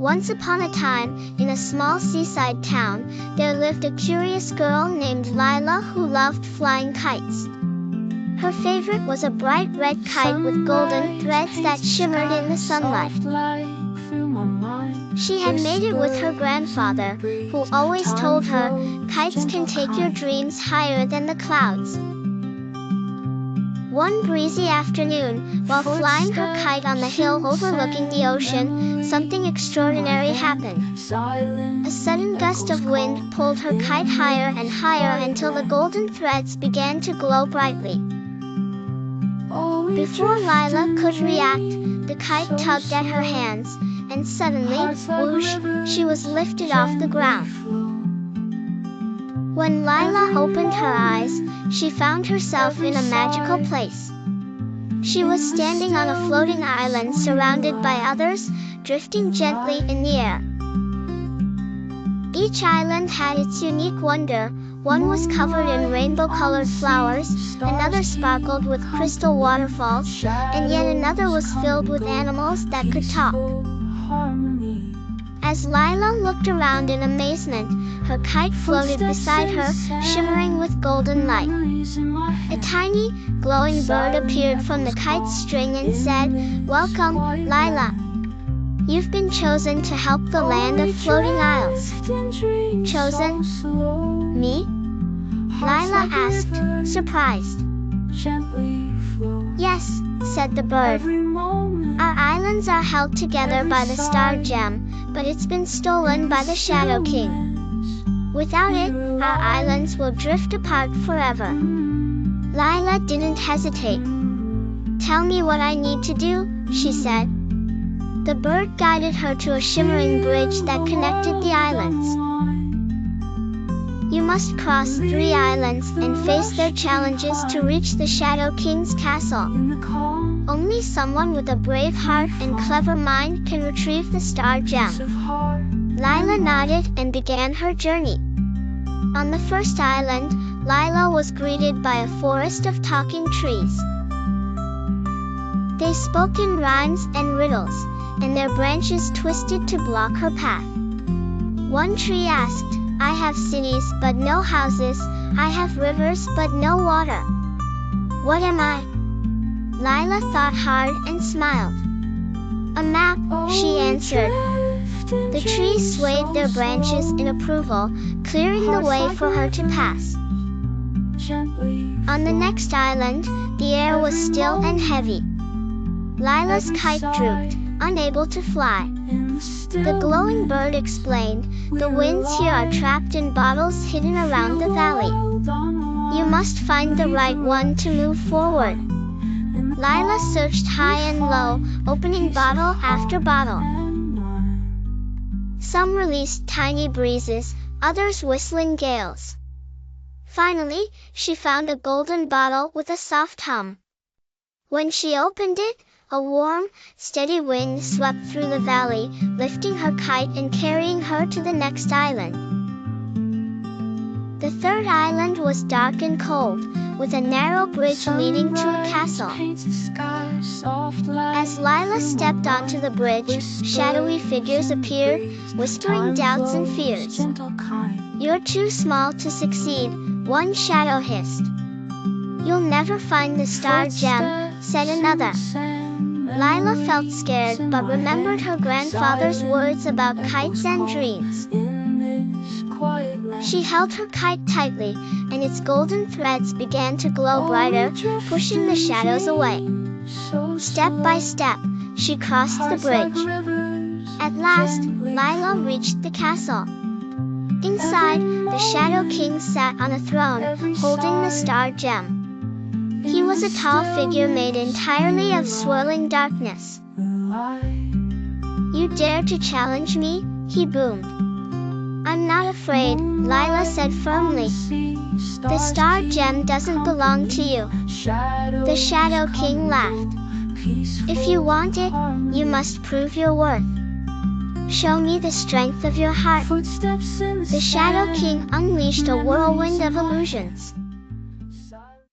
Once upon a time, in a small seaside town, there lived a curious girl named Lila who loved flying kites. Her favorite was a bright red kite with golden threads that shimmered in the sunlight. She had made it with her grandfather, who always told her, "Kites can take your dreams higher than the clouds." One breezy afternoon, while flying her kite on the hill overlooking the ocean, something extraordinary happened. A sudden gust of wind pulled her kite higher and higher until the golden threads began to glow brightly. Before Lila could react, the kite tugged at her hands, and suddenly, whoosh, she was lifted off the ground. When Lila opened her eyes, she found herself in a magical place. She was standing on a floating island surrounded by others, drifting gently in the air. Each island had its unique wonder. One was covered in rainbow-colored flowers, another sparkled with crystal waterfalls, and yet another was filled with animals that could talk. As Lila looked around in amazement, her kite floated beside her, shimmering with golden light. A tiny, glowing bird appeared from the kite's string and said, "Welcome, Lila. You've been chosen to help the land of floating isles." "Chosen? Me?" Lila asked, surprised. "Yes," said the bird. "Our islands are held together by the star gem, but it's been stolen by the Shadow King. Without it, our islands will drift apart forever." Lila didn't hesitate. "Tell me what I need to do," she said. The bird guided her to a shimmering bridge that connected the islands. "You must cross 3 islands and face their challenges to reach the Shadow King's castle. Only someone with a brave heart and clever mind can retrieve the star gem." Lila nodded and began her journey. On the first island, Lila was greeted by a forest of talking trees. They spoke in rhymes and riddles, and their branches twisted to block her path. One tree asked, "I have cities but no houses, I have rivers but no water. What am I?" Lila thought hard and smiled. "A map," she answered. The trees swayed their branches in approval, clearing the way for her to pass. On the next island, the air was still and heavy. Lila's kite drooped, unable to fly. The glowing bird explained, "The winds here are trapped in bottles hidden around the valley. You must find the right one to move forward." Lila searched high and low, opening bottle after bottle. Some released tiny breezes, others whistling gales. Finally, she found a golden bottle with a soft hum. When she opened it, a warm, steady wind swept through the valley, lifting her kite and carrying her to the next island. The third island was dark and cold, with a narrow bridge leading to a castle. As Lila stepped onto the bridge, shadowy figures appeared, whispering doubts and fears. "You're too small to succeed," one shadow hissed. "You'll never find the star gem," said another. Lila felt scared but remembered her grandfather's words about kites and dreams. She held her kite tightly, and its golden threads began to glow brighter, pushing the shadows away. Step by step, she crossed the bridge. At last, Lila reached the castle. Inside, the Shadow King sat on a throne, holding the star gem. He was a tall figure made entirely of swirling darkness. "You dare to challenge me?" he boomed. "I'm not afraid," Lila said firmly. "The star gem doesn't belong to you." The Shadow King laughed. "If you want it, you must prove your worth. Show me the strength of your heart." The Shadow King unleashed a whirlwind of illusions.